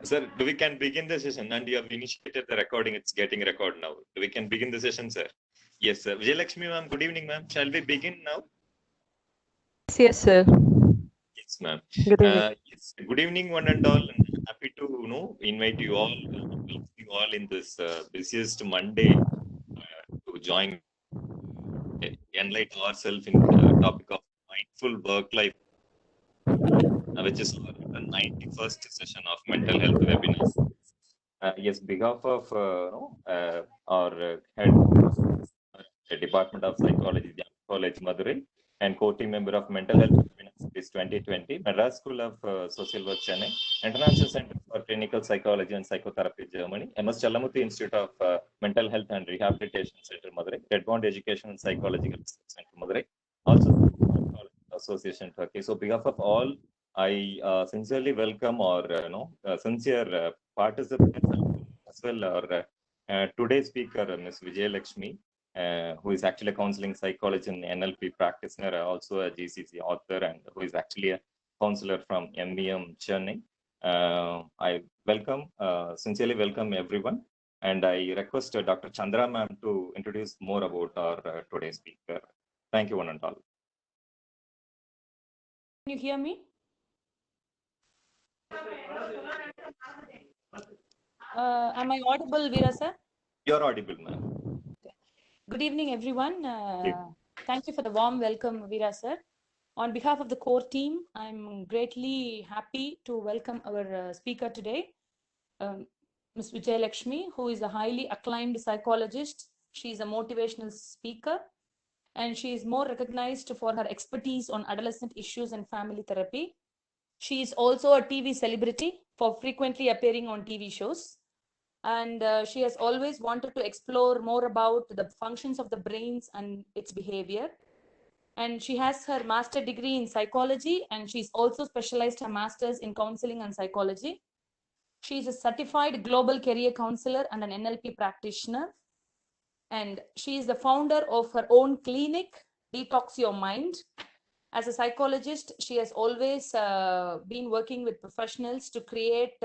Sir, we can begin the session, and you have initiated the recording. It's getting recorded now. We can begin the session, sir. Yes, sir. Vijayalakshmi ma'am, good evening, ma'am. Shall we begin now? Yes, sir. Yes, ma'am. Good evening. Yes. Good evening, one and all. And happy to invite you all, welcome you all in this busiest Monday to join, enlighten ourselves in the topic of mindful work life, which is our 91st session of mental health webinars. Yes, behalf of our head Department of Psychology, College Madurai, and co-team member of Mental Health Series 2020, Madras School of Social Work, Chennai, International Center for Clinical Psychology and Psychotherapy, Germany, MS Challamuthi Institute of Mental Health and Rehabilitation Center, Madurai, Red Bond Education and Psychological Research Center, Madurai, also Association, Turkey. So, behalf of all, I sincerely welcome our sincere participants as well. Our today's speaker, Ms. Vijayalakshmi, who is actually a counseling psychologist and NLP practitioner, also a GCC author, and who is actually a counselor from MEM Chennai. I sincerely welcome everyone, and I request Dr. Chandra ma'am to introduce more about our today's speaker. Thank you, one and all. Can you hear me? Am I audible, Veera sir? You're audible, ma'am. Good evening, everyone. Thank you for the warm welcome, Veera sir. On behalf of the core team, I'm greatly happy to welcome our speaker today, Ms. Vijayalakshmi, who is a highly acclaimed psychologist. She is a motivational speaker, and she is more recognized for her expertise on adolescent issues and family therapy. She is also a TV celebrity for frequently appearing on TV shows. And she has always wanted to explore more about the functions of the brains and its behavior. And she has her master's degree in psychology, and she's also specialized her master's in counseling and psychology. She's a certified global career counselor and an NLP practitioner. And she is the founder of her own clinic, Detox Your Mind. As a psychologist, she has always been working with professionals to create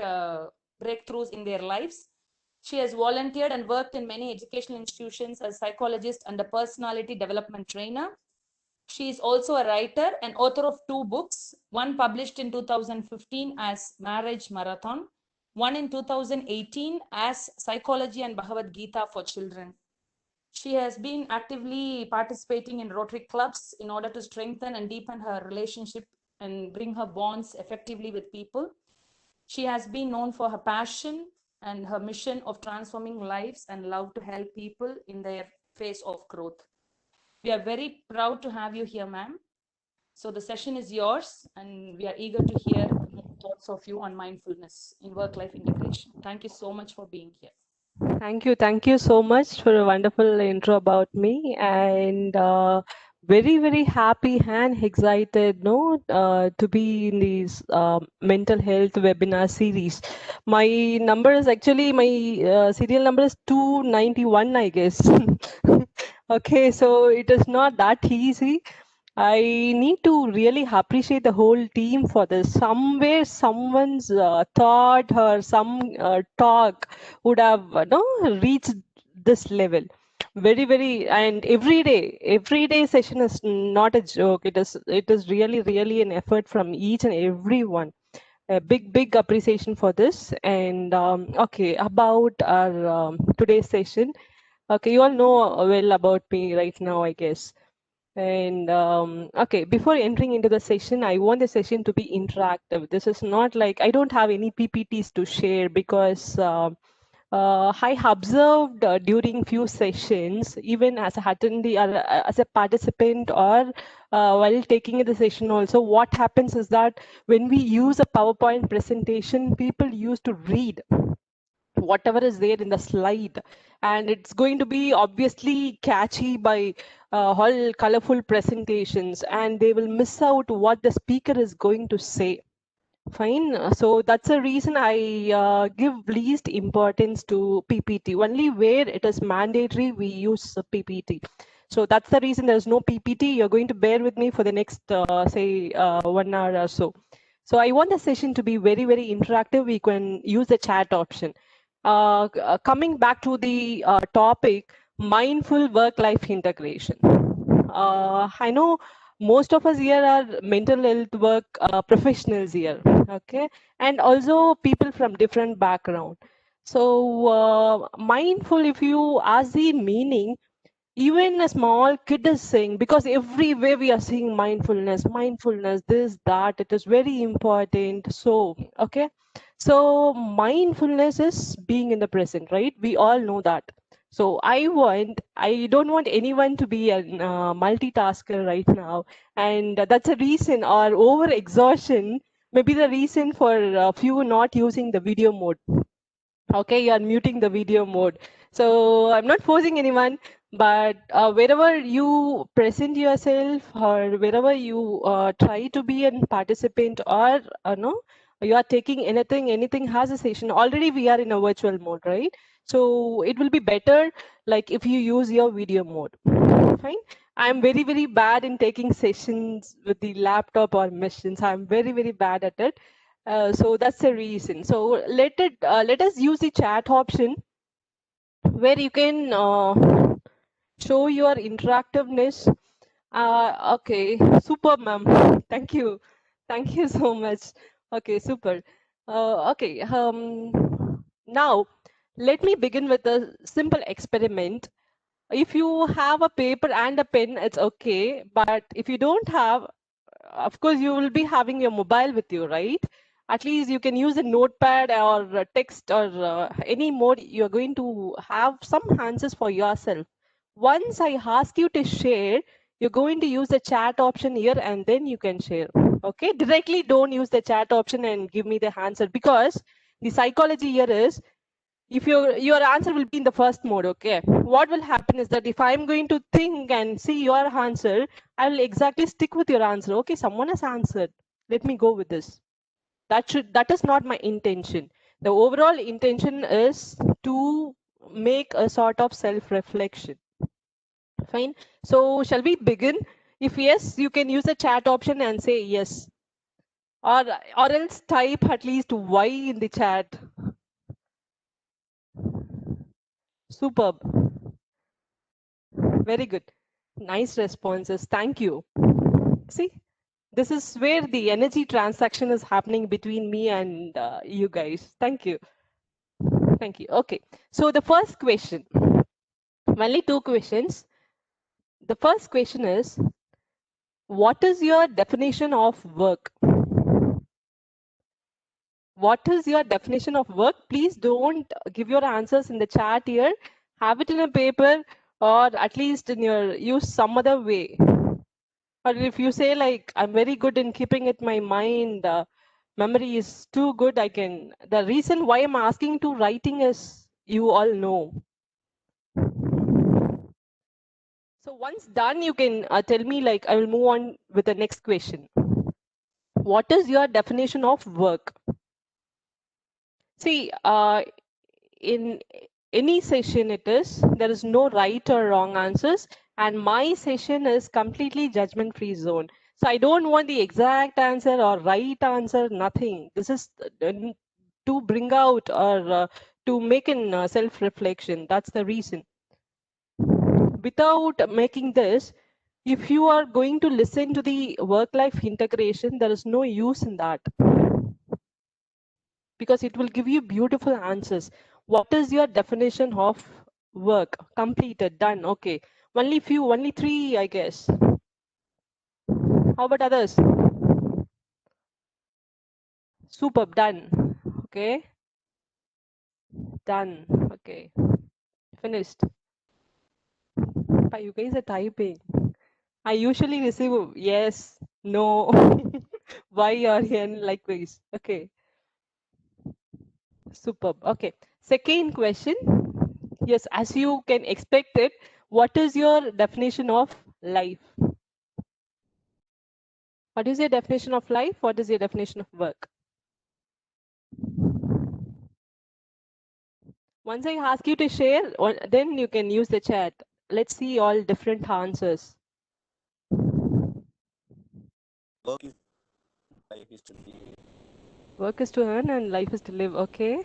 breakthroughs in their lives. She has volunteered and worked in many educational institutions as a psychologist and a personality development trainer. She is also a writer and author of 2 books, one published in 2015 as Marriage Marathon, one in 2018 as Psychology and Bhagavad Gita for Children. She has been actively participating in Rotary clubs in order to strengthen and deepen her relationship and bring her bonds effectively with people. She has been known for her passion and her mission of transforming lives and love to help people in their phase of growth. We are very proud to have you here, ma'am. So the session is yours, and we are eager to hear thoughts of you on mindfulness in work-life integration. Thank you so much for being here. Thank you so much for a wonderful intro about me, and very, very happy and excited to be in this mental health webinar series. My number is actually, my serial number is 291, I guess. Okay, so it is not that easy. I need to really appreciate the whole team for this. Somewhere, someone's thought or some talk would have reached this level. Very, very, and every day session is not a joke. It is really, really an effort from each and every one. A big appreciation for this. And okay, about our today's session. Okay, you all know well about me right now, I guess. And okay, before entering into the session, I want the session to be interactive. This is not like I don't have any PPTs to share because I observed during few sessions, even as a attendee, as a participant, or while taking the session also, what happens is that when we use a PowerPoint presentation, people used to read whatever is there in the slide, and it's going to be obviously catchy by all colorful presentations, and they will miss out what the speaker is going to say. Fine. So that's the reason I give least importance to PPT. Only where it is mandatory, we use PPT. So that's the reason there's no PPT. You're going to bear with me for the next, say, 1 hour or so. So I want the session to be very, very interactive. We can use the chat option. Coming back to the topic, mindful work-life integration. I know most of us here are mental health work professionals here, okay, and also people from different background. So mindful, if you ask the meaning, even a small kid is saying, because everywhere we are seeing mindfulness, this, that, it is very important. So, okay. So mindfulness is being in the present, right? We all know that. So I don't want anyone to be a multitasker right now. And that's a reason, or over exhaustion, maybe the reason for a few not using the video mode. Okay, you are muting the video mode. So I'm not forcing anyone, but wherever you present yourself or wherever you try to be a participant, or no, you are taking anything has a session. Already we are in a virtual mode, right? So it will be better like if you use your video mode. Fine. I'm very, very bad in taking sessions with the laptop or machines. I'm very, very bad at it. So that's the reason. So let us use the chat option where you can show your interactiveness. Okay, super, ma'am. Thank you so much. Okay, super. Okay, now let me begin with a simple experiment. If you have a paper and a pen, it's okay. But if you don't have, of course, you will be having your mobile with you, right? At least you can use a notepad or a text or any mode. You're going to have some answers for yourself. Once I ask you to share, you're going to use the chat option here and then you can share. Okay, directly don't use the chat option and give me the answer, because the psychology here is, if your answer will be in the first mode, okay, what will happen is that if I'm going to think and see your answer, I will exactly stick with your answer. Okay, someone has answered, let me go with this. That is not my intention. The overall intention is to make a sort of self-reflection. Fine. So shall we begin? If yes, you can use the chat option and say yes, or else type at least Y in the chat. Superb. Very good. Nice responses. Thank you. See, this is where the energy transaction is happening between me and you guys. Thank you. Thank you. Okay. So the first question, only two questions. The first question is, what is your definition of work? What is your definition of work? Please don't give your answers in the chat here. Have it in a paper, or at least in your, use some other way. Or if you say like, I'm very good in keeping it my mind, memory is too good, I can, the reason why I'm asking to writing is, you all know. So once done, you can tell me, like, I will move on with the next question. What is your definition of work? See, in any session there is no right or wrong answers, and my session is completely judgment-free zone. So I don't want the exact answer or right answer, nothing. This is to bring out or to make an self-reflection. That's the reason. Without making this, if you are going to listen to the work-life integration, there is no use in that, because it will give you beautiful answers. What is your definition of work? Completed, done. Okay, only three, I guess. How about others? Superb, done. Okay, done. Okay, finished. But you guys are typing. I usually receive yes, no, why or n, likewise. Okay, superb. Okay, second question. Yes, as you can expect it, what is your definition of life? What is your definition of life? What is your definition of work? Once I ask you to share, then you can use the chat. Let's see all different answers. Work is life is to be Work is to earn and life is to live. Okay.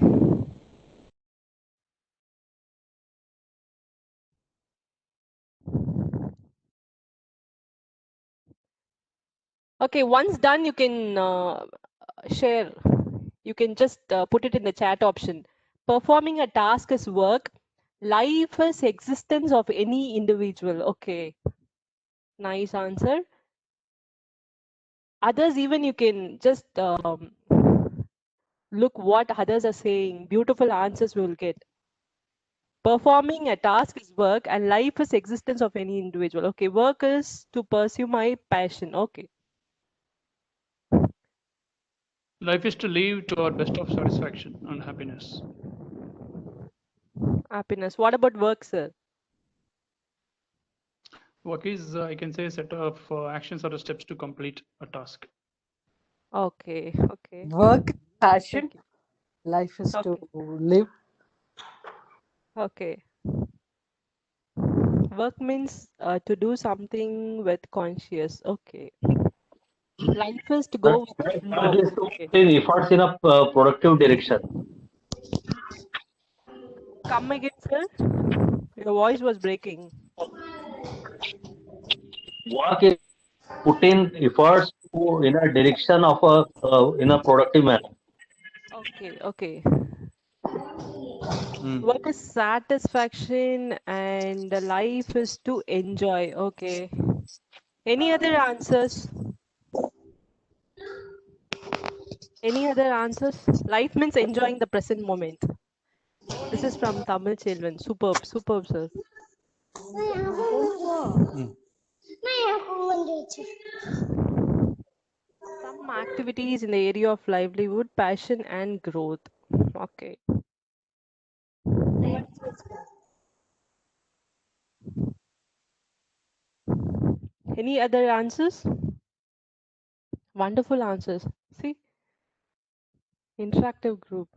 Okay, once done, you can share. You can just put it in the chat option. Performing a task is work. Life is existence of any individual. Okay, nice answer. Others, even you can just look what others are saying. Beautiful answers we will get. Performing a task is work and life is existence of any individual. Okay, work is to pursue my passion. Okay. Life is to live to our best of satisfaction and happiness. Happiness. What about work, sir? Work is, I can say, a set of actions or steps to complete a task. Okay, okay. Work, passion, Thank you. life is to Okay. live. Okay. Work means to do something with conscious. Okay. Life is to go with the Work flow. is to Okay. put in efforts in a productive direction. Come again, sir. Your voice was breaking. Work is put in efforts in a direction of in a productive manner. Okay, okay. Work is satisfaction and the life is to enjoy. Okay. Any other answers? Any other answers? Life means enjoying the present moment. This is from Tamil Chelvan. Superb, superb, sir. Some activities in the area of livelihood, passion, and growth. Okay. Any other answers? Wonderful answers. See, interactive group.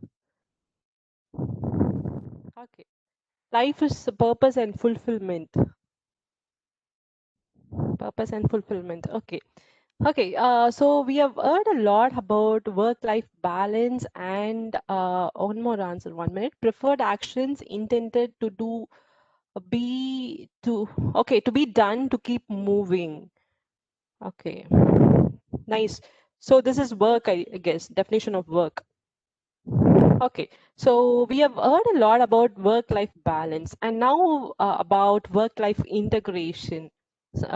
Okay. Life is purpose and fulfillment. Purpose and fulfillment. Okay. Okay. So we have heard a lot about work-life balance and one more answer. 1 minute. Preferred actions intended to do to be done to keep moving. Okay. Nice. So this is work, I guess, definition of work. Okay, so we have heard a lot about work-life balance and now about work-life integration.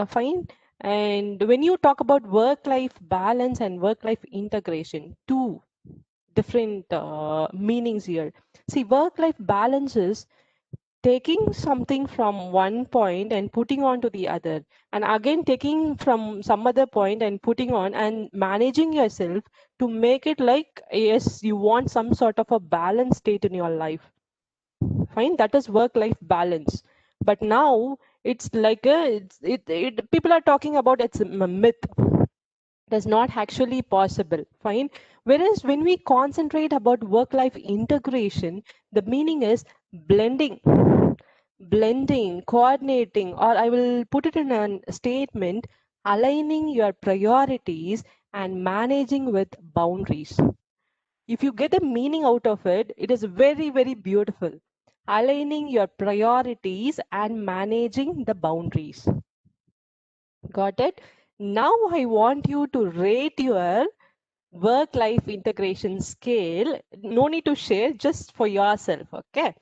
Fine. And when you talk about work-life balance and work-life integration, two different meanings here. See, work-life balance is taking something from one point and putting on to the other, and again taking from some other point and putting on and managing yourself to make it like, yes, you want some sort of a balanced state in your life. Fine, that is work life balance. But now it's like people are talking about it's a myth. Does not actually possible. Fine. Whereas when we concentrate about work life integration, the meaning is blending, coordinating, or I will put it in a statement, aligning your priorities and managing with boundaries. If you get a meaning out of it, it is very, very beautiful. Aligning your priorities and managing the boundaries. Got it? Now I want you to rate your work-life integration scale. No need to share, just for yourself, okay?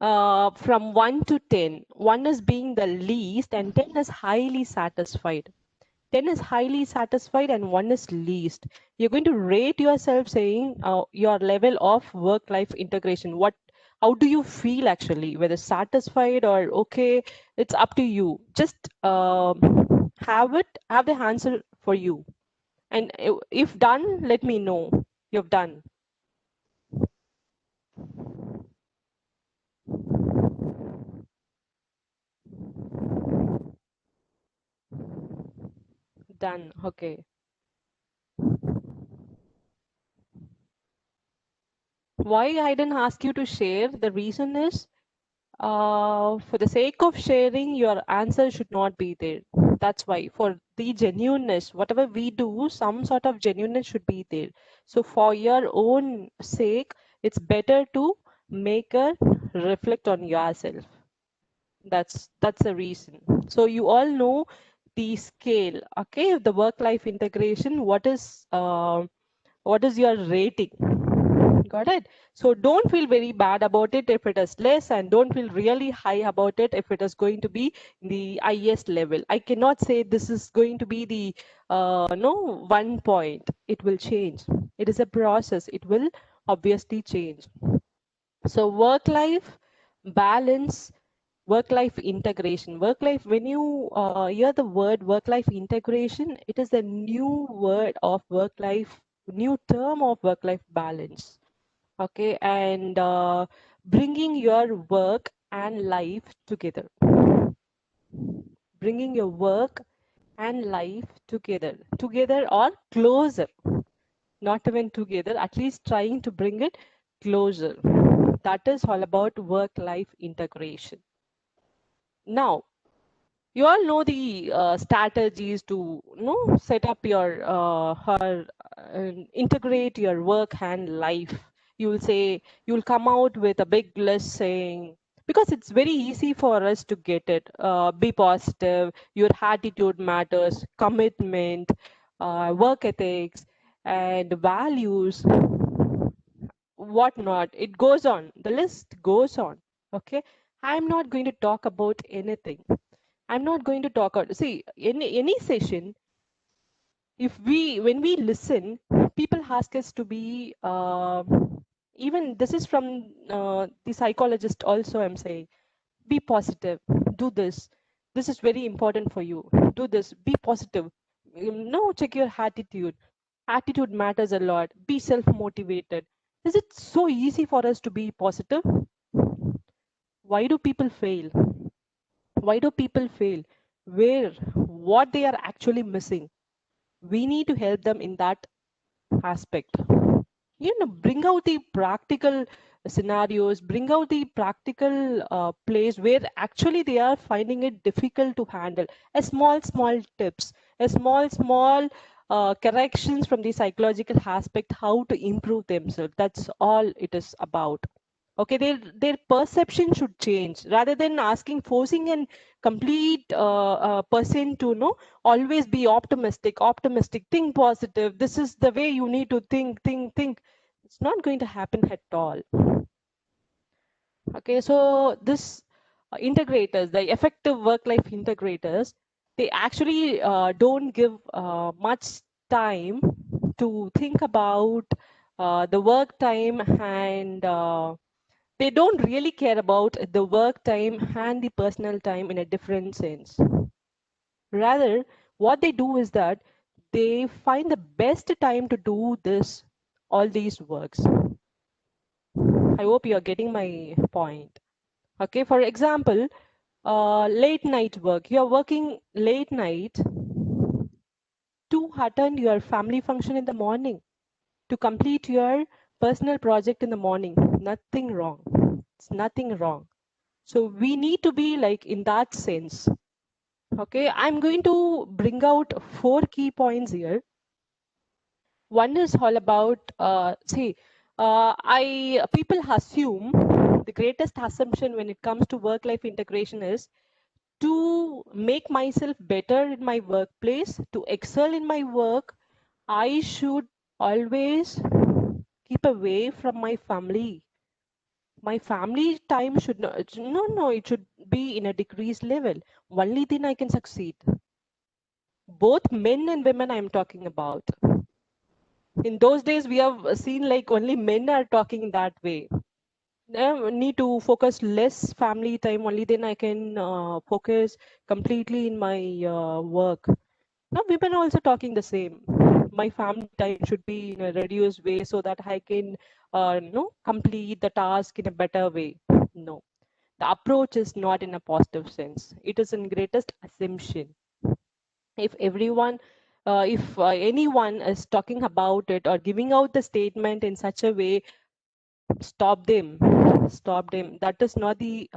From 1 to 10. 1 is being the least and 10 is highly satisfied. 10 is highly satisfied and 1 is least. You're going to rate yourself saying your level of work-life integration. How do you feel actually? Whether satisfied or okay, it's up to you. Just have the answer for you. And if done, let me know you've done. Done. Okay. Why I didn't ask you to share? The reason is, for the sake of sharing, your answer should not be there. That's why for the genuineness, whatever we do, some sort of genuineness should be there. So for your own sake, it's better to make a reflect on yourself. That's the reason. So you all know the scale, okay? The work-life integration. What is your rating? Got it? So don't feel very bad about it if it is less, and don't feel really high about it if it is going to be the highest level. I cannot say this is going to be the no 1 point. It will change. It is a process. It will obviously change. So work-life balance, work-life integration. Work-life, when you hear the word work-life integration, it is a new word of work-life, new term of work-life balance. Okay, and bringing your work and life together. Bringing your work and life together or closer. Not even together, at least trying to bring it closer. That is all about work-life integration. Now, you all know the strategies to set up your integrate your work and life. You will say, you'll come out with a big list saying, because it's very easy for us to get it, be positive, your attitude matters, commitment, work ethics and values, whatnot. It goes on, the list goes on. Okay, I'm not going to talk about anything. I'm not going to talk out. See, in any session, if when we listen, people ask us to be, even this is from the psychologist also, I'm saying, be positive, do this. This is very important for you. Do this, be positive. Check your attitude. Attitude matters a lot. Be self-motivated. Is it so easy for us to be positive? Why do people fail? Why do people fail? What they are actually missing? We need to help them in that aspect. Bring out the practical scenarios, bring out the practical place where actually they are finding it difficult to handle. A small tips, a small corrections from the psychological aspect, how to improve themselves. That's all it is about. Okay, their perception should change, rather than forcing an complete person to always be optimistic, think positive. This is the way you need to think. It's not going to happen at all. Okay, so this integrators, the effective work-life integrators, they actually don't give much time to think about the work time, and they don't really care about the work time and the personal time in a different sense. Rather, what they do is that they find the best time to do all these works. I hope you are getting my point. Okay, for example, late night work. You are working late night to attend your family function in the morning, to complete your personal project in the morning. Nothing wrong. It's nothing wrong. So we need to be like in that sense. Okay, I'm going to bring out 4 key points here. One is all about, people assume, the greatest assumption when it comes to work-life integration is to make myself better in my workplace, to excel in my work, I should always keep away from my family. My family time should not, it should be in a decreased level. Only then I can succeed. Both men and women I'm talking about. In those days, we have seen like only men are talking that way. Need to focus less family time, only then I can focus completely in my work. Now women are also talking the same. My family time should be in a reduced way so that I can complete the task in a better way. No, the approach is not in a positive sense. It is in greatest assumption. If everyone, if anyone is talking about it or giving out the statement in such a way, stop them. That is not the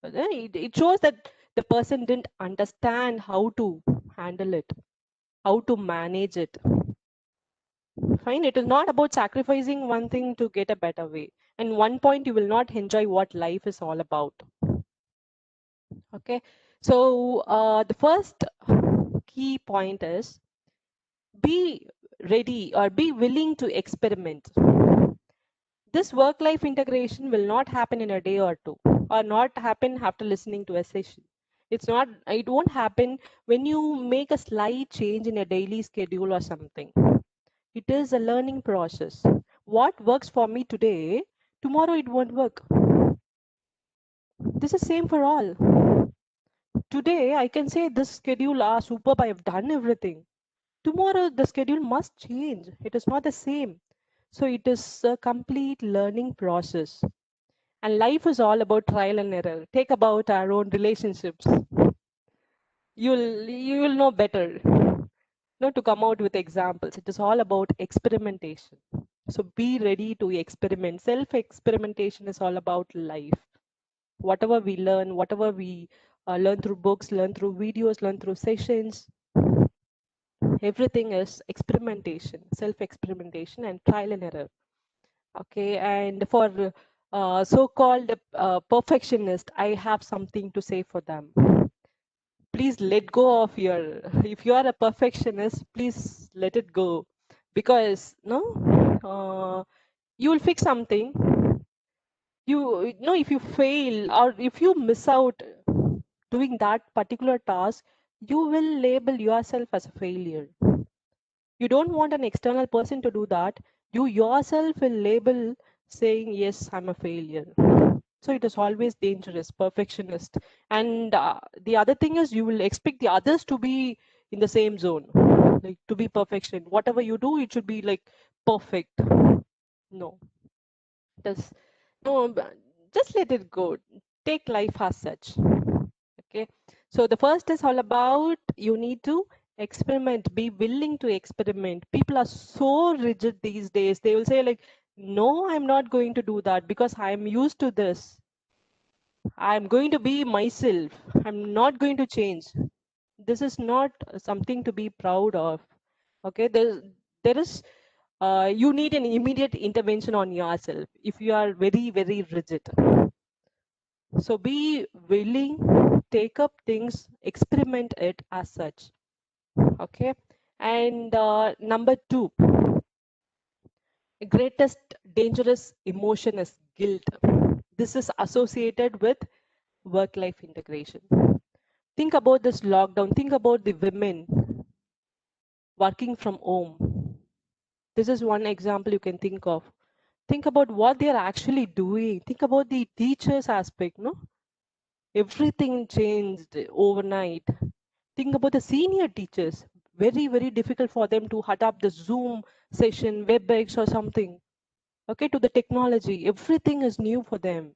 it shows that the person didn't understand how to handle it, how to manage it. Fine, it is not about sacrificing one thing to get a better way. And one point, you will not enjoy what life is all about. Okay, so the first key point is be ready or be willing to experiment. This work-life integration will not happen in a day or two, or not happen after listening to a session. It won't happen when you make a slight change in a daily schedule or something. It is a learning process. What works for me today, tomorrow it won't work. This is same for all. Today I can say this schedule, superb, I have done everything. Tomorrow the schedule must change. It is not the same. So it is a complete learning process. And life is all about trial and error. Take about our own relationships. You will know better. Not to come out with examples. It is all about experimentation. So be ready to experiment. Self-experimentation is all about life. Whatever we learn, whatever we learn through books, learn through videos, learn through sessions, everything is experimentation, self-experimentation and trial and error. Okay, and for so-called perfectionist, I have something to say for them. Please let go of your, if you are a perfectionist, please let it go, because you will fix something. You know, if you fail or if you miss out doing that particular task, you will label yourself as a failure. You don't want an external person to do that. You yourself will label saying, yes, I'm a failure. So it is always dangerous, perfectionist. And the other thing is, you will expect the others to be in the same zone, like to be perfection. Whatever you do, it should be like perfect. No, does no, just let it go. Take life as such. Okay, so the first is all about you need to experiment, be willing to experiment. People are so rigid these days. They will say like, no, I'm not going to do that because I'm used to this. I'm going to be myself. I'm not going to change. This is not something to be proud of. Okay, there is you need an immediate intervention on yourself if you are very, very rigid. So be willing, take up things, experiment it as such. Okay. And number 2, greatest dangerous emotion is guilt. This is associated with work-life integration. Think about this lockdown. Think about the women working from home. This is one example you can think of. Think about what they are actually doing. Think about the teachers aspect, no? Everything changed overnight. Think about the senior teachers. Very, very difficult for them to adapt the Zoom session, WebEx or something. Okay, to the technology. Everything is new for them.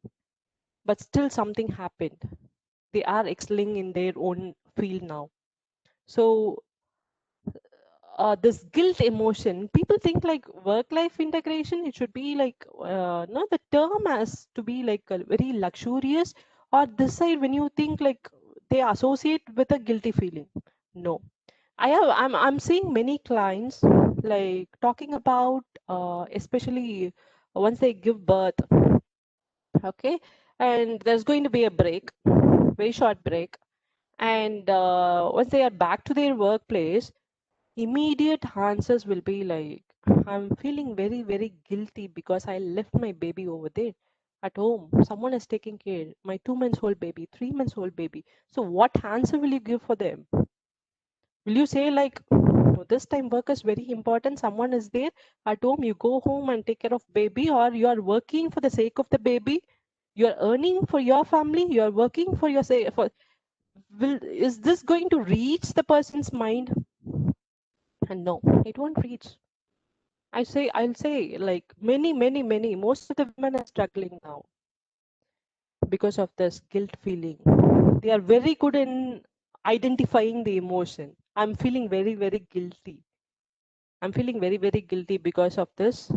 But still something happened. They are excelling in their own field now. So this guilt emotion, people think like work-life integration, it should be like, no, the term has to be like a very luxurious, or this side when you think like they associate with a guilty feeling. No, I'm seeing many clients like talking about, especially once they give birth, okay, and there's going to be a break, very short break, and once they are back to their workplace, immediate answers will be like, I'm feeling very, very guilty because I left my baby over there at home. Someone is taking care. My 2 months old baby, 3 months old baby. So what answer will you give for them? Will you say like, "No, this time work is very important. Someone is there at home. You go home and take care of baby," or you are working for the sake of the baby. You are earning for your family. You are working for your say. Is this going to reach the person's mind? And no, it won't reach. I'll say like many, most of the women are struggling now because of this guilt feeling. They are very good in identifying the emotion. I'm feeling very, very guilty. I'm feeling very, very guilty because of this.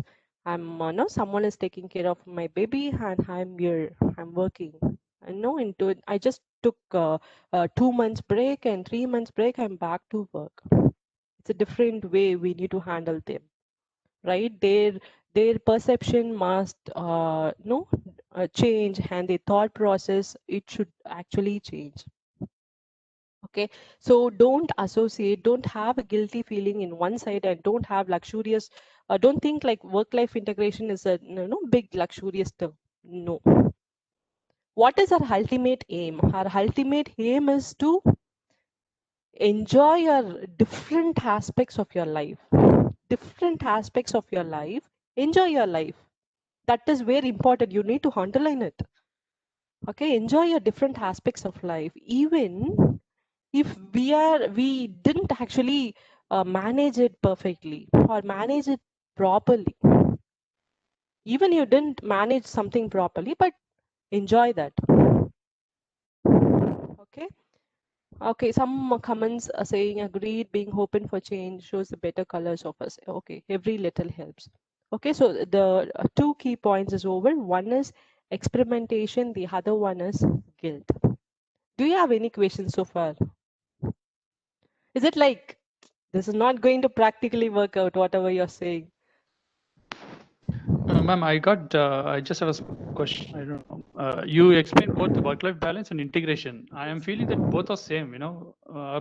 I'm no, someone is taking care of my baby and I'm here. I'm working. into it. I just took 2 months break and 3 months break. I'm back to work. It's a different way we need to handle them, right? Their perception must change, and their thought process, it should actually change. Okay, so don't associate, don't have a guilty feeling in one side, and don't have luxurious, don't think like work-life integration is a big luxurious term. No. What is our ultimate aim? Our ultimate aim is to enjoy your different aspects of your life. Different aspects of your life. Enjoy your life. That is very important. You need to underline it. Okay, enjoy your different aspects of life. Even if we didn't actually manage it perfectly or manage it properly. Even you didn't manage something properly, but enjoy that. Okay. Okay, some comments are saying agreed, being open for change shows the better colors of us. Okay, every little helps. Okay, so the 2 key points is over. One is experimentation, the other one is guilt. Do you have any questions so far? Is it like this is not going to practically work out, whatever you're saying? Ma'am, I just have a question. I don't know. You explained both the work-life balance and integration. I am feeling that both are same,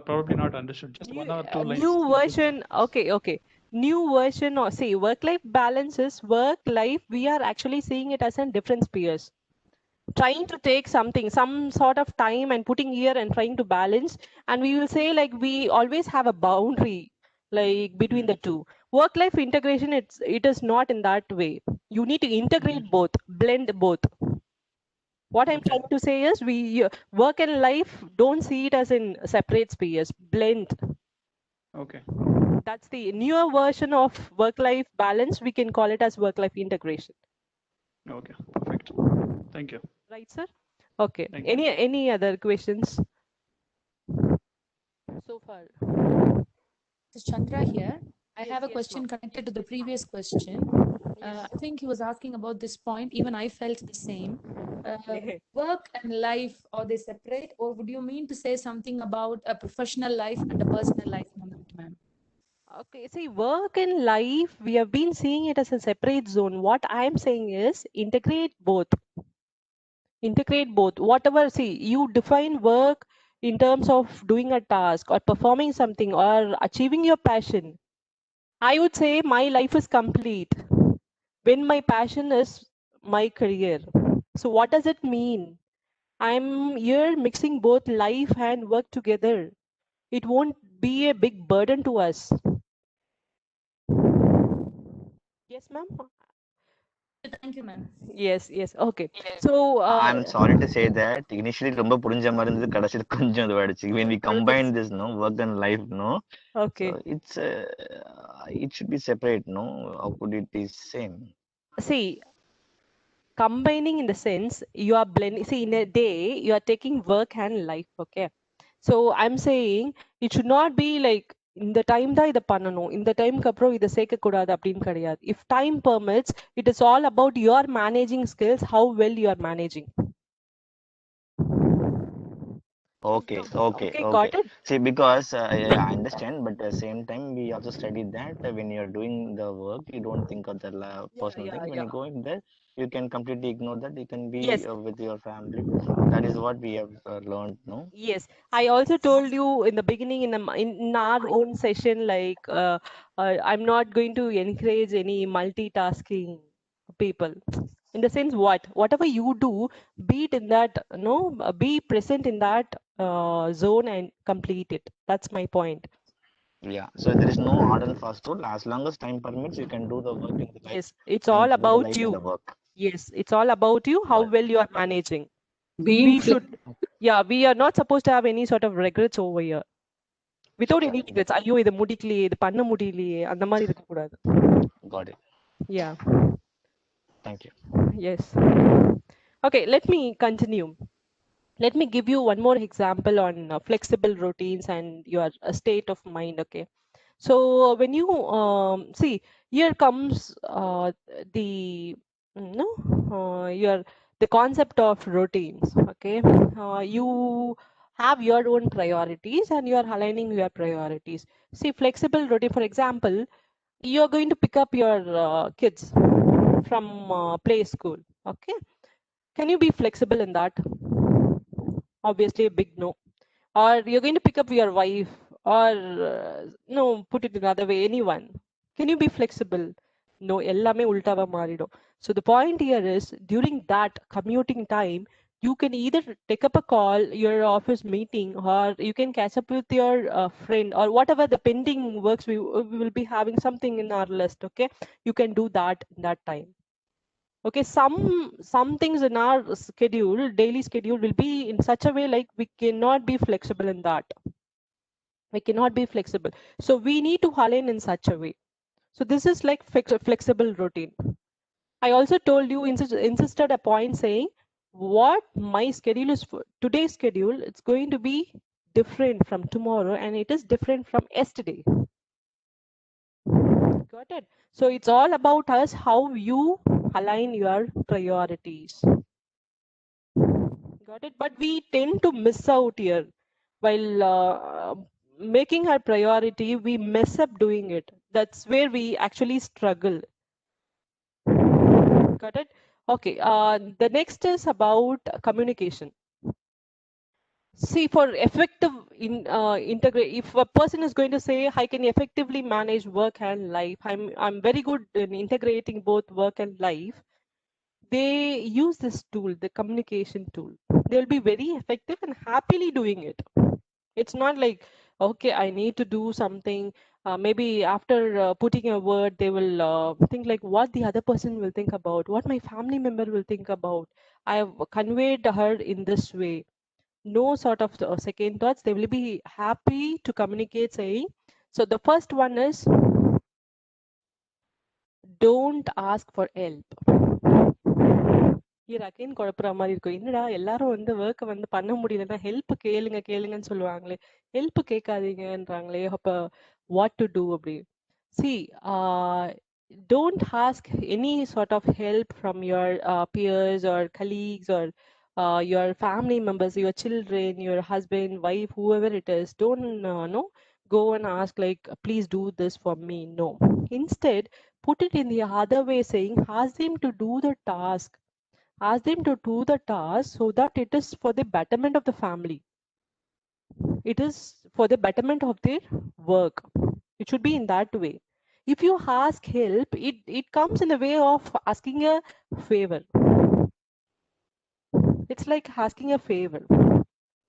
probably not understood. Just one or two lines. New version. Okay. New version, or say work-life balance is work life. We are actually seeing it as in different spheres. Trying to take something, some sort of time and putting here and trying to balance. And we will say like we always have a boundary like between the two. Work-life integration, it is not in that way. You need to integrate both, blend both. What I'm trying to say is we work and life, don't see it as in separate spheres, blend. Okay. That's the newer version of work-life balance. We can call it as work-life integration. Okay, perfect. Thank you. Right, sir? Okay. Thank you. Any other questions so far? This is Chandra here. I Yes, have a yes, question ma'am. connected to the previous question. I think he was asking about this point. Even I felt the same. Work and life, are they separate, or would you mean to say something about a professional life and a personal life in that, ma'am? Okay, see, work and life, we have been seeing it as a separate zone. What I'm saying is integrate both. Integrate both. Whatever, see, you define work in terms of doing a task or performing something or achieving your passion. I would say my life is complete when my passion is my career. So what does it mean? I'm here mixing both life and work together. It won't be a big burden to us. Yes, ma'am? Thank you, ma'am. Yes, okay. So, I'm sorry to say that initially ரொம்ப புரிஞ்ச மாதிரி இருந்தது கடைசில கொஞ்சம் இதுவாயிடுச்சு. When we combine this, no, work and life, no, okay. so it should be separate, no? How could it be same? See, combining in the sense you are blending. See, in a day you are taking work and life. Okay, so I'm saying it should not be like இந்த time தான் இதை பண்ணணும், இந்த டைம்க்கு அப்புறம் இதை சேர்க்கக்கூடாது அப்படின்னு கிடையாது. If time permits, it is all about your managing skills, how well you are managing. Okay. Got it. See, because I understand, but at the same time, we also studied that when you're doing the work, you don't think of the personal thing. When you go in there, you can completely ignore that. You can be with your family. That is what we have learned, no? Yes, I also told you in the beginning in our own session, like I'm not going to encourage any multitasking people. In the sense, whatever you do, be it in that, be present in that zone and complete it. That's my point. Yeah. So there is no hard and fast rule. As long as time permits, you can do the work in the life. Yes, it's all about you. Work. Yes, it's all about you, how well you are managing. Being We are not supposed to have any sort of regrets over here. Without any regrets. ஐயோ இதை முடிக்கலையே, இது பண்ண முடியலையே, அந்த மாதிரி இருக்க கூடாது. Got it. Yeah. Thank you. Yes. Okay, let me continue. Let me give you one more example on flexible routines and your state of mind. Okay, so when you see, here comes the your the concept of routines. Okay, you have your own priorities and you are aligning your priorities. See, flexible routine, for example, you're going to pick up your kids from play school. Okay, can you be flexible in that? Obviously a big no. Or you're going to pick up your wife, or no, put it another way, anyone. Can you be flexible? No, ellame ultava maridum. So the point here is, during that commuting time, you can either take up a call, your office meeting, or you can catch up with your friend, or whatever the pending works. We will be having something in our list. Okay, you can do that in that time. Okay, some things in our schedule, daily schedule, will be in such a way like we cannot be flexible in that. We cannot be flexible. So we need to align in such a way. So this is like flexible routine. I also told you, insisted a point saying what my schedule is for today's schedule, it's going to be different from tomorrow and it is different from yesterday. Got it? So it's all about us, how you align your priorities. Got it? But we tend to miss out here. While making our priority, we mess up doing it. That's where we actually struggle. Got it? Okay. The next is about communication. See, for effective integrate, if a person is going to say, I can effectively manage work and life, I'm very good in integrating both work and life, they use this tool, the communication tool. They'll be very effective and happily doing it. It's not like, okay, I need to do something. Maybe after putting a word, they will think like what the other person will think about, what my family member will think about. I have conveyed her in this way. No sort of second thoughts. They will be happy to communicate saying. So the first one is, don't ask for help. again குழப்புற மாதிரி இருக்கும். என்னடா எல்லாரும் வந்து ஒர்க்கை வந்து பண்ண முடியலன்னா help கேளுங்கன்னு சொல்லுவாங்களே, ஹெல்ப் கேட்காதீங்கன்றாங்களே, அப்ப வாட் டு டூ அப்படி. See, don't ask any sort of help from your peers or colleagues or your family members, your children, your husband, wife, whoever it is. Don't no go and ask like, please do this for me. No. Instead, put it in the other way, saying, ask them to do the task. Ask them to do the task so that it is for the betterment of the family. It is for the betterment of their work. It should be in that way. If you ask help, it comes in the way of asking a favor. It's like asking a favor.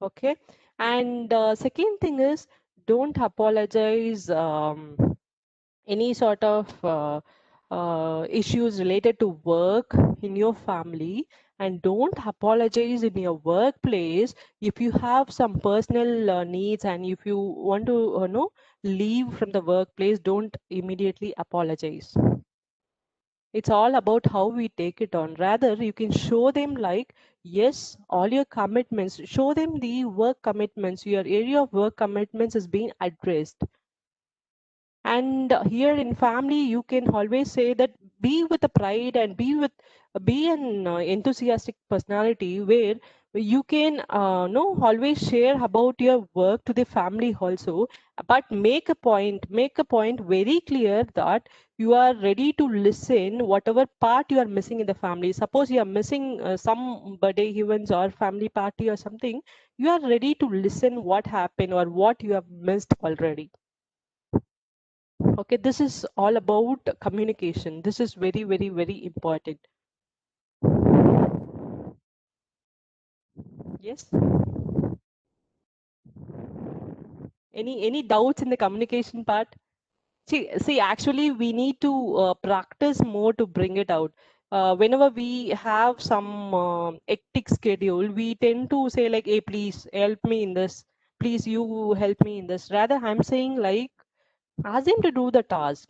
Okay. And second thing is, don't apologize any sort of issues related to work in your family, and don't apologize in your workplace if you have some personal needs, and if you want to leave from the workplace, don't immediately apologize. It's all about how we take it on. Rather, you can show them like, yes, all your commitments, show them the work commitments, your area of work commitments is being addressed. And here in family, you can always say that, be with a pride and be an enthusiastic personality, where you can always share about your work to the family also, but make a point very clear that you are ready to listen whatever part you are missing in the family. Suppose you are missing some birthday events or family party or something, you are ready to listen what happened or what you have missed already. Okay, this is all about communication. This is very, very, very important. Yes. Any doubts in the communication part? See, actually, we need to practice more to bring it out. Whenever we have some hectic schedule, we tend to say like, hey, please help me in this. Please, you help me in this. Rather, I'm saying like, ask them to do the task.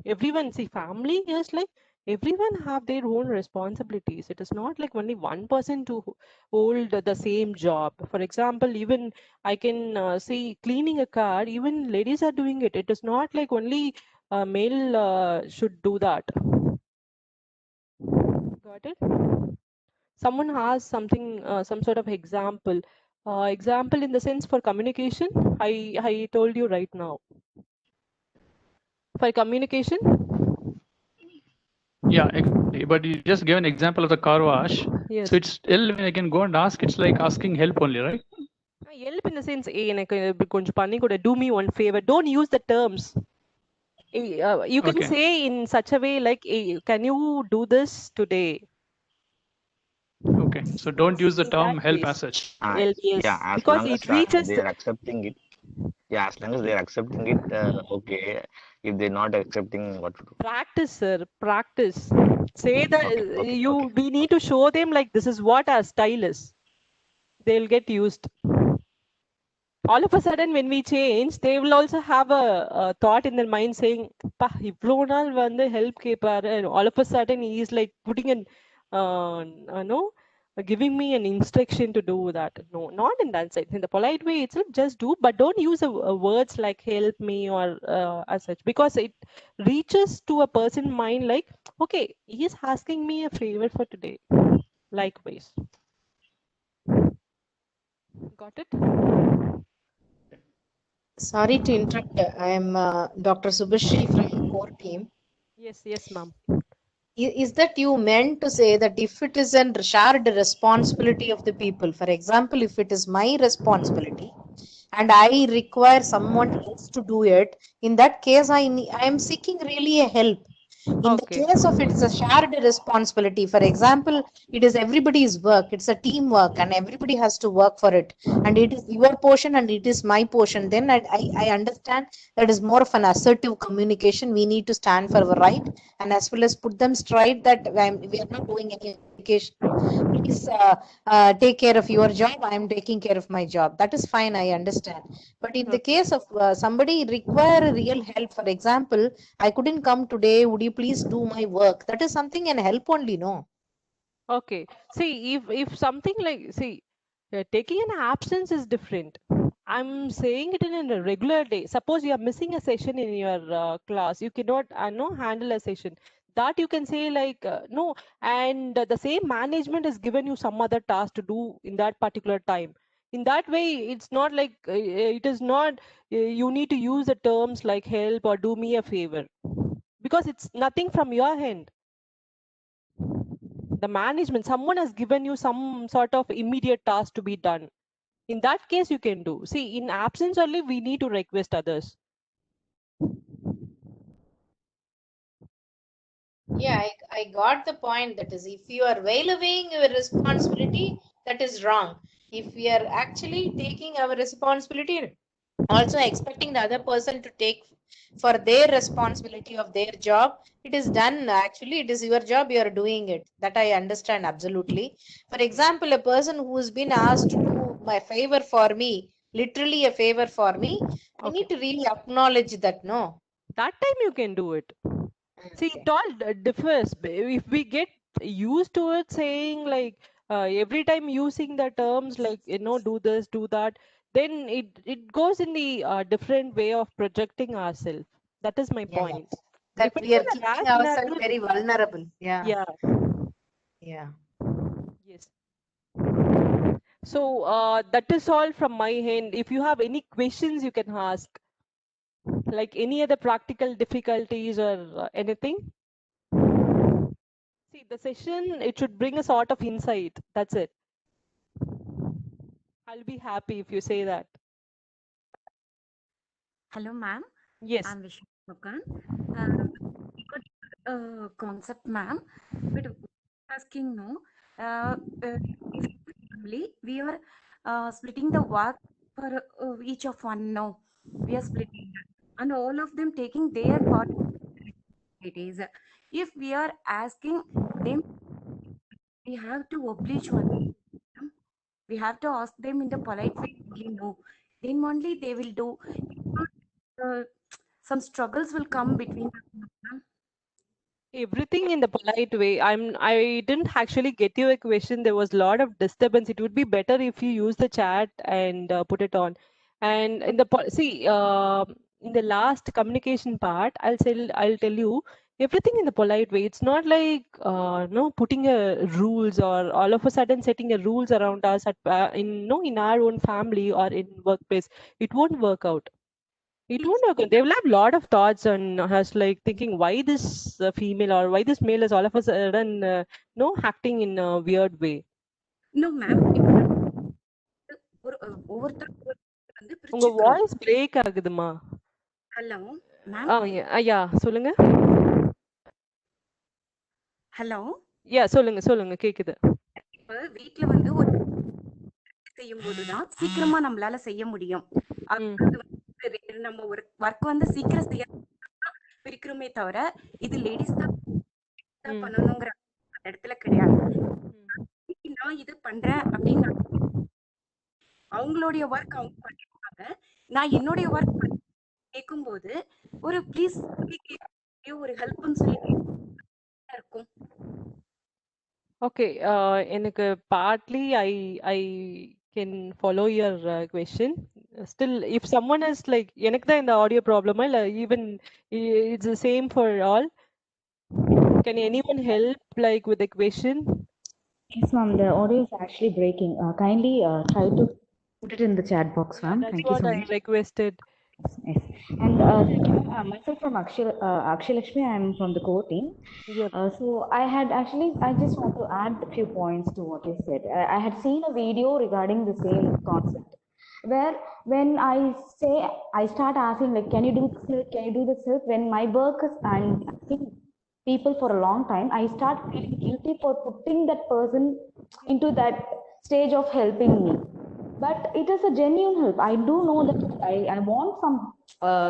Everyone, see, family is like, everyone have their own responsibilities. It is not like only one person to hold the same job. For example, even I can see cleaning a car, even ladies are doing it. It is not like only male should do that. Got it? Someone has something, some sort of example. Example in the sense for communication, I told you right now. For communication, Yeah, exactly. But you just gave an example of the car wash. yes. So it's still when I can go and ask, it's like asking help only, right? Help in the sense, எனக்கு கொஞ்சம் பண்ணி கொடு, do me one favor. Don't use the terms. You can Okay. say in such a way like, can you do this today? Okay. So don't use the In term that help case, as such. help, yes, Yeah, as because long it as reaches. they are accepting it. Yeah, as long as they are accepting it, okay. If they're not accepting, what to do? Practice, sir. Practice. Say that Okay, okay, you. okay. We need to show them like this is what our style is. They'll get used. All of a sudden, when we change, they will also have a thought in their mind saying, "Pa, ivlo naal vande help keparu," and all of a sudden he is like putting an, no, giving me an instruction to do that. No, not in that sense. In the polite way itself, just do, but don't use words like help me or as such, because it reaches to a person's mind like, okay, he is asking me a favor for today. Likewise. Got it? Sorry to interrupt. I am Dr. Subhashri from core team. Yes, yes, ma'am. Is that you meant to say that if it is a shared responsibility of the people, for example, if it is my responsibility and I require someone else to do it, in that case, I am seeking really a help. In the Okay. case of it is a shared responsibility, for example, it is everybody's work, it's a teamwork and everybody has to work for it, and it is your portion and it is my portion, then I understand that is more of an assertive communication. We need to stand for our right and as well as put them straight that we are not doing any communication. Please take care of your job. I am taking care of my job. That is fine. I understand. But in the Okay. case of somebody require real help, for example, I couldn't come today. Would you please do my work? That is something and help only, no? Okay. See, if something like, see, taking an absence is different. I'm saying it in a regular day. Suppose you are missing a session in your class, you cannot no handle a session. That you can say like no, and the same management has given you some other task to do in that particular time. In that way, it's not like it is not you need to use the terms like help or do me a favor, because it's nothing from your end. The management, someone has given you some sort of immediate task to be done. In that case you can do. See, in absence only we need to request others. Yeah, I got the point. That is, if you are valuing your responsibility, that is wrong. If we are actually taking our responsibility, also expecting the other person to take for their responsibility of their job, it is done. Actually, it is your job, you are doing it. That I understand absolutely. For example, a person who has been asked to do my favor for me, literally a favor for me, I need to really acknowledge that, no? That time you can do it. See, Okay. it all differs. If we get used to it saying like every time using the terms like, you know, do this, do that, then it goes in the different way of projecting ourselves. That is my Yeah, point. that If it we is are in a keeping rash ourselves scenario, very vulnerable. Yeah. yeah, Yeah. yes. So that is all from my end. If you have any questions, you can ask. Like any other practical difficulties or anything. See, the session, it should bring a sort of insight. That's it. I'll be happy if you say that. Hello, ma'am. Yes. I'm Vishnu Pakan. Good concept, ma'am. But asking no, if family we are splitting the work for each of one. No, we are splitting that, and all of them taking their part. It is if we are asking them, we have to oblige one. We have to ask them in the polite way. Only no, then only they will do. If not, some struggles will come between us, ma'am. Everything in the polite way. I didn't actually get you a question. There was a lot of disturbance. It would be better if you use the chat and put it on. And in the see in the last communication part, I'll tell you, everything in the polite way. It's not like no putting a rules or all of a sudden setting a rules around us at in in our own family or in workplace. It won't work out. It won't work out. They will have a lot of thoughts on us, like thinking why this female or why this male is all of a sudden no acting in a weird way. No, ma'am. உங்க voice break ஆகுதுமா. Hello ma'am. Yeah சொல்லுங்க. Hello. யா சொல்லுங்க கேக்குது. இப்ப வீட்ல வந்து ஒரு செய்யும் போதுதான் சீக்கிரமா நம்மளால செய்ய முடியும். நம்ம ஒர்க் வந்து சீக்கிரம் செய்ய பிரிக்கிறோமே தவிர இது லேடிஸ் தான் பண்ணணுங்கிற இடத்துல கிடையாது. நான் இது பண்றேன் அப்படின்னு அவங்களுடைய ஒர்க் அவங்க பண்ணிருக்காங்க. நான் என்னுடைய ஒர்க் கேட்கும் போது ஒரு ப்ளீஸ் ஒரு ஹெல்ப்னு சொல்லி இருக்கும். Okay, எனக்கு partly I can follow your question. Still, if someone is like, எனக்கு தான் இந்த audio problem இல்ல even it's the same for all. Can anyone help like with the question? Yes, ma'am. The audio is actually breaking. Kindly try to put it in the chat box, ma'am. That's Thank what you so I much. requested. Yes. And thank you, myself from Akshilakshmi. I am from the core team. Yep. So I just want to add a few points to what you said. I had seen a video regarding the same concept, where when I start asking like, can you do this help? Can you do this help? When my work is and asking people for a long time, I start feeling guilty for putting that person into that stage of helping me. But it is a genuine help. I do know that I want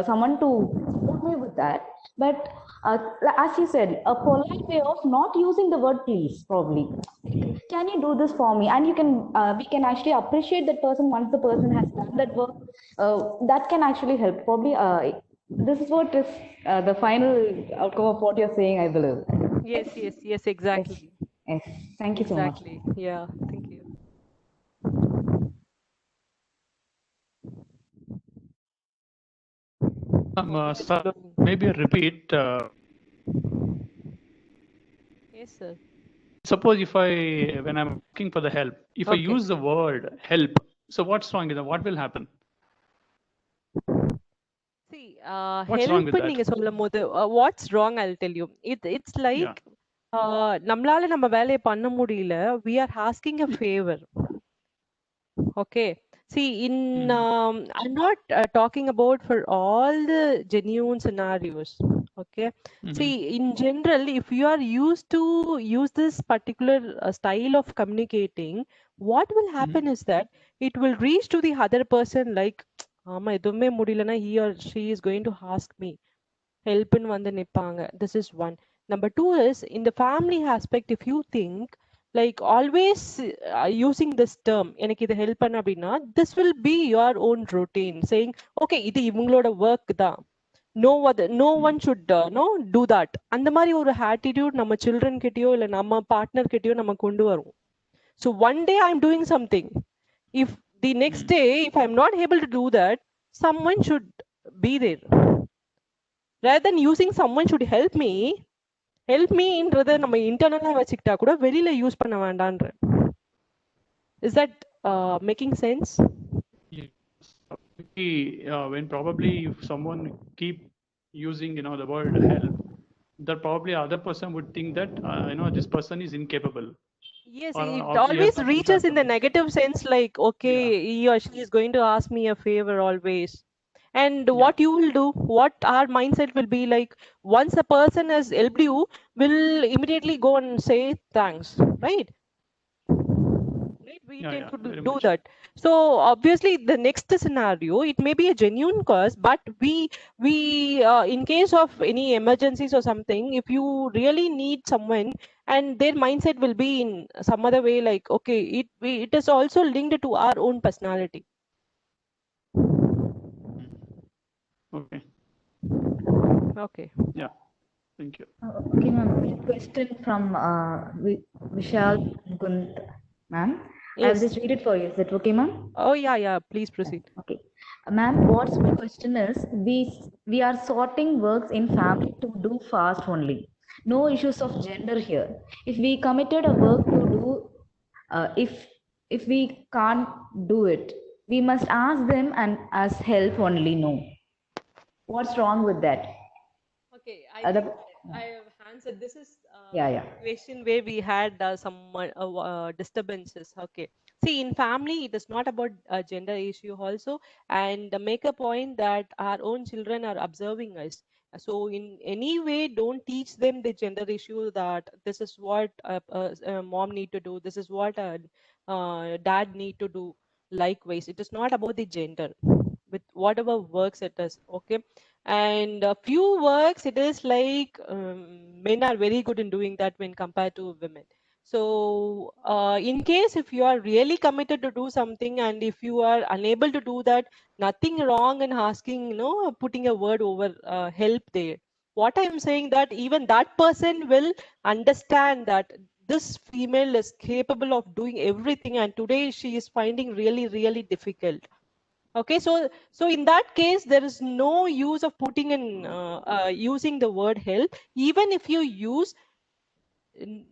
someone to support me with that. But as you said, a polite way of not using the word please, probably. Can you do this for me? And you can we can actually appreciate that person once the person has done that work. That can actually help. Probably this is what is the final outcome of what you're saying, I believe. Yes, exactly. Yes. Thank you so much. Exactly. Yeah, thank you. Maybe a repeat. Yes, sir. Suppose if when I'm looking for the help, if I use the word help, so what's wrong with that? What will happen? See, what's wrong with that? நீங்க சொல்லும்போது what's wrong, I'll tell you. It's like நம்மளால நம்ம வேலையை பண்ண முடியல, we are asking a favor. Okay. See, I'm not talking about for all the genuine scenarios. Okay. See, in general, if you are used to use this particular style of communicating, what will happen is that it will reach to the other person like, ஆமா எதுவுமே முடியலனா he or she is going to ask me help ன்னு வந்து நிப்பாங்க. This is one. Number two is in the family aspect, if you think like always using this term, எனக்கு இது help பண்ண அப்படின்னா, this will be your own routine saying okay இது இவங்களோட work தான், no one should do that. அந்த மாதிரி ஒரு attitude நம்ம children கிட்டயோ இல்ல நம்ம பார்ட்னர் கிட்டயோ நம்ம கொண்டு வரோம். So one day I'm doing something, if the next day if I'm not able to do that, someone should be there. Rather than using someone should help meன்றத நம்ம இன்டர்னலா வச்சுக்கிட்டா கூட வெளியில யூஸ் பண்ண வேண்டாம்ன்ற. Is that making sense? Yes. When probably if someone keep using the word help, that probably other person would think that this person is incapable. Yes, it always reaches in the negative sense like okay, he or she is going to ask me a favor always. And what you will do, what our mindset will be like, once a person has helped you, will immediately go and say thanks, right? We tend to do that. So obviously the next scenario, it may be a genuine cause, but we in case of any emergencies or something, if you really need someone and their mindset will be in some other way like okay, it is also linked to our own personality. Okay. Yeah. Thank you. Okay, ma'am. Question from Vishal Gunt, ma'am. Yes. I'll just read it for you. Is that okay, ma'am? Oh yeah. Please proceed. Okay. Ma'am, what's my question is, we are sorting works in family to do fast only. No issues of gender here. If we committed a work to do, if we can't do it, we must ask them and ask help only. No. What's wrong with that? Okay, I Uh, think the, I have answered. This is yeah, a yeah. situation where we had some disturbances. Okay. See, in family, it is not about a gender issue also, and make a point that our own children are observing us. So, in any way, don't teach them the gender issue that this is what mom need to do, this is what dad need to do. Likewise, it is not about the gender, with whatever works it is. Okay, and a few works it is like men are very good in doing that when compared to women. So in case if you are really committed to do something and if you are unable to do that, nothing wrong in asking, putting a word over help there. What I am saying that even that person will understand that this female is capable of doing everything and today she is finding really difficult. Okay, so in that case, there is no use of putting in using the word help. Even if you use,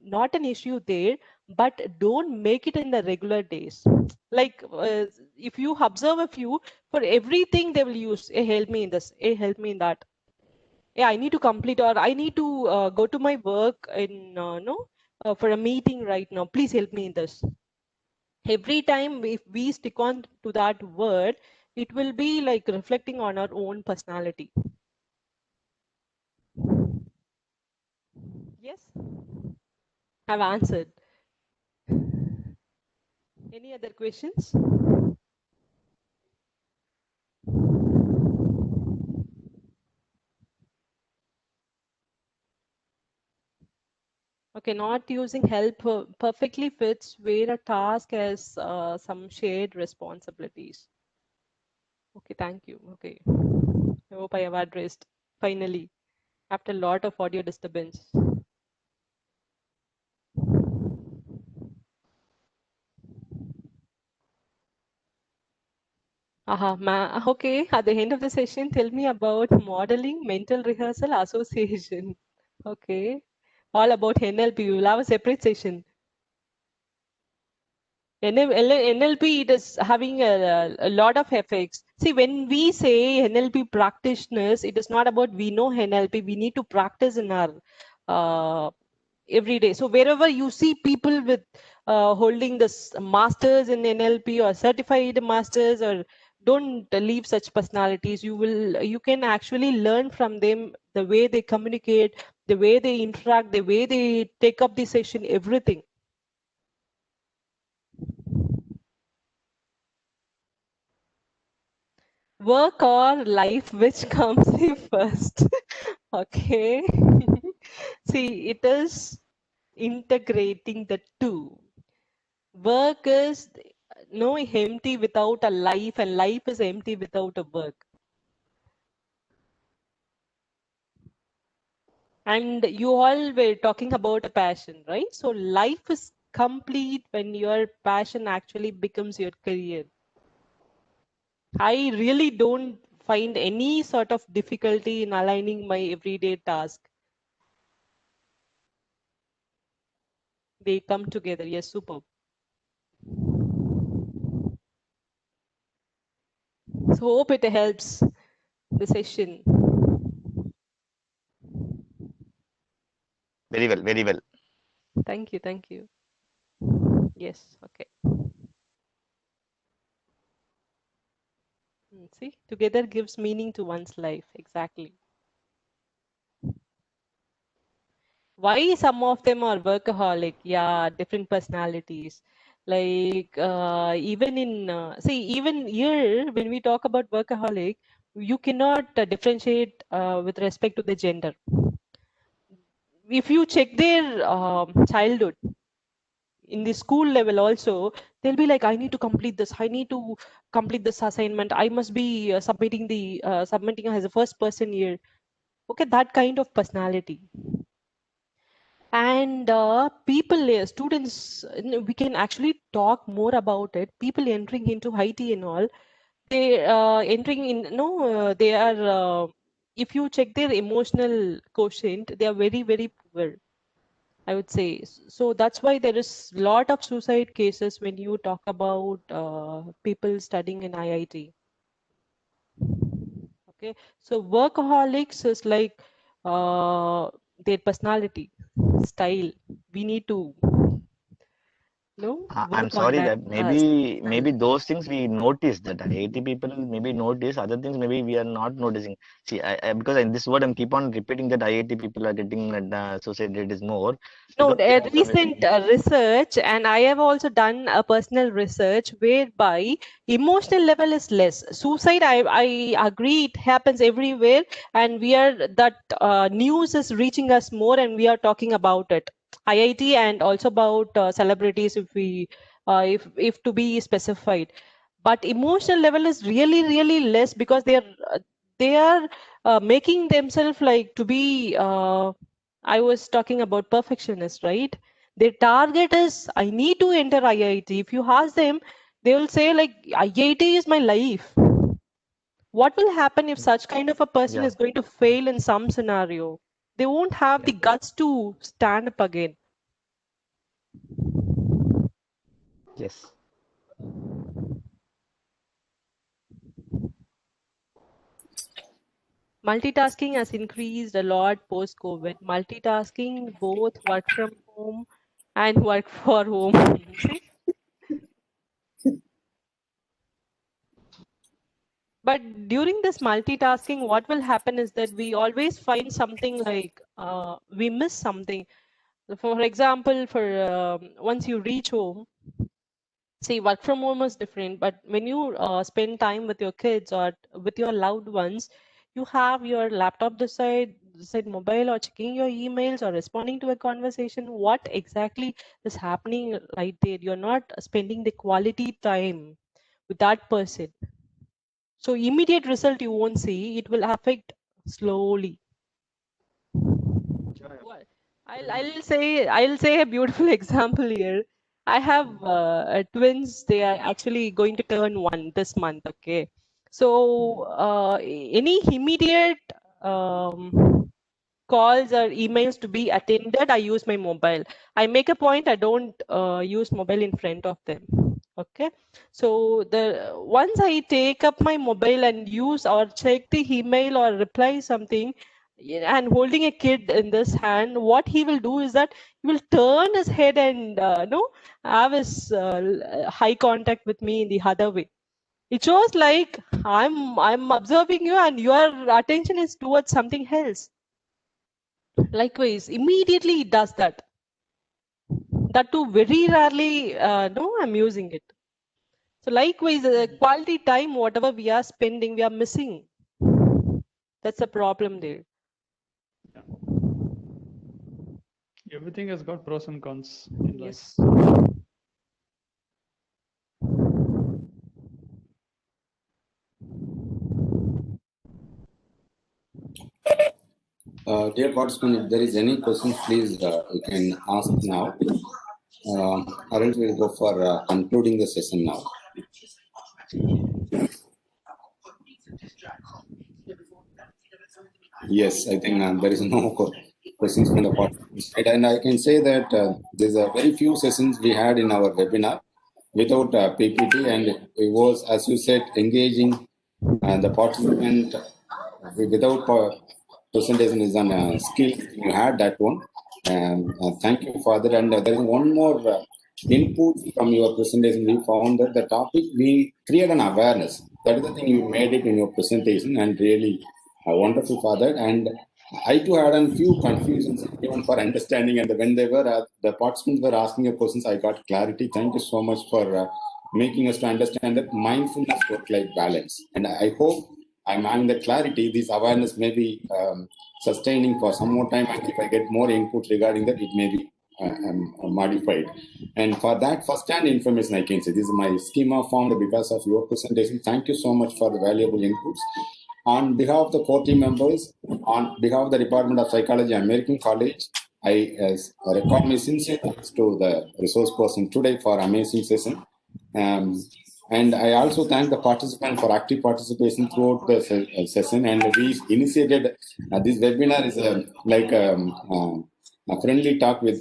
not an issue there, but don't make it in the regular days. Like if you observe a few, for everything they will use, hey, help me in this, hey, help me in that. Yeah, I need to complete or I need to go to my work in for a meeting right now. Please help me in this. Every time if we stick on to that word, it will be like reflecting on our own personality. Yes, I've answered. Any other questions? Okay, not using help perfectly fits where a task has some shared responsibilities. Okay, thank you. Okay, I hope I have addressed finally after a lot of audio disturbance. Okay, at the end of the session, tell me about modeling, mental rehearsal, association. Okay, all about NLP. We will have a separate session. NLP, it is having a lot of effects. See, when we say NLP practitioners, it is not about we know NLP, we need to practice in our every day. So wherever you see people with holding this masters in NLP or certified masters, or don't leave such personalities, you can actually learn from them the way they communicate, the way they interact, the way they take up the session, everything. Work or life, which comes first? Okay. See, it is integrating the two. Work is no empty without a life, and life is empty without a work. And you all were talking about a passion, right? So life is complete when your passion actually becomes your career. I really don't find any sort of difficulty in aligning my everyday task. They come together. Yes, superb. So hope it helps the session. Very well, very well. Thank you, thank you. Yes, okay. See, together gives meaning to one's life. Exactly. Why some of them are workaholic? Yeah, different personalities. Like even in even here when we talk about workaholic, you cannot differentiate with respect to the gender. If you check their childhood in the school level also, they'll be like, I need to complete this, I need to complete this assignment, I must be submitting as a first person here. Okay, that kind of personality. And people, students, we can actually talk more about it. People entering into IT and all, they entering in, no, they are, if you check their emotional quotient, they are very, very poor, I would say. So that's why there is lot of suicide cases when you talk about people studying in IIT. Okay, so workaholics is like their personality, style. We need to I'm work on sorry that. that maybe those things we notice, that IIT people maybe notice, other things maybe we are not noticing. See, because in this word I'm keep on repeating that IIT people are getting suicide rate is more. No, Because recent research, and I have also done a personal research whereby emotional level is less. Suicide, I agree, it happens everywhere, and we are that news is reaching us more, and we are talking about it. IIT and also about celebrities, if we, if to be specified, but emotional level is really, really less because they are making themselves like to be. I was talking about perfectionists, right? Their target is, I need to enter IIT. If you ask them, they will say like, IIT is my life. What will happen if such kind of a person yeah, is going to fail in some scenario? They won't have the guts to stand up again. yes. Multitasking has increased a lot post-COVID. Multitasking, both work from home and work for home. See? But during this multitasking, what will happen is that we always find something like we miss something. For example, for once you reach home, see, work from home is different, but when you spend time with your kids or with your loved ones, you have your laptop beside mobile, or checking your emails or responding to a conversation. What exactly is happening right there? You're not spending the quality time with that person. So immediate result you won't see, it will affect slowly. What- I'll say a beautiful example here. I have twins. They are actually going to turn 1 this month. Okay, so any immediate calls or emails to be attended, I use my mobile. I make a point, I don't use mobile in front of them. Okay, so the once I take up my mobile and use or check the email or reply something, and holding a kid in this hand, what he will do is that he will turn his head and no, have his high contact with me in the other way. It shows like I'm observing you and your attention is towards something else. Likewise, immediately it does that. That too very rarely, no, I'm using it. So likewise, quality time, whatever we are spending, we are missing. That's a problem there. Everything has got pros and cons in life. Yes. Dear participant, if there is any question, please you can ask now. Arun will go for concluding the session now. Yes, I think there is no questions from the participants. And I can say that there's a very few sessions we had in our webinar without PPT, and it was, as you said, engaging the participant without presentation is a skill. You had that one. Thank you for that. And there is one more input from your presentation. We found that the topic, we create an awareness. That is the thing, you made it in your presentation, and really wonderful for that. And I too had a few confusions even for understanding. And when they were the participants were asking your questions, I got clarity. Thank you so much for making us to understand that mindfulness work-life balance. And I hope I'm having the clarity. This awareness may be sustaining for some more time, and if I get more input regarding that, it may be modified. And for that first-hand information, I can say this is my schema formed because of your presentation. Thank you so much for the valuable inputs. On behalf of the core team members, on behalf of the Department of Psychology, American College, I record my sincere thanks to the resource person today for amazing session. And I also thank the participants for active participation throughout the session. And we initiated this webinar is a friendly talk with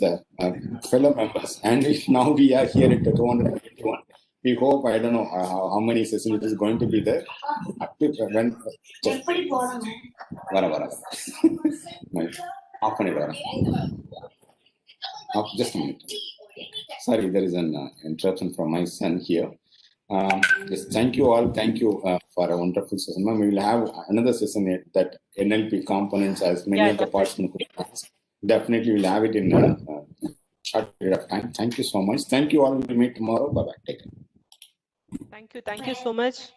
fellow members. And now we are here at 281. We hope, I don't know how many sessions it is going to be there. When, half an hour. Just a minute. Sorry, there is an interruption from my son here. Yes, thank you all. Thank you for a wonderful session. We will have another session that NLP components, as many of the participants. Definitely, we'll have it in a short period of time. Thank you so much. Thank you all. We'll meet tomorrow. Bye bye. Take care. Thank you so much.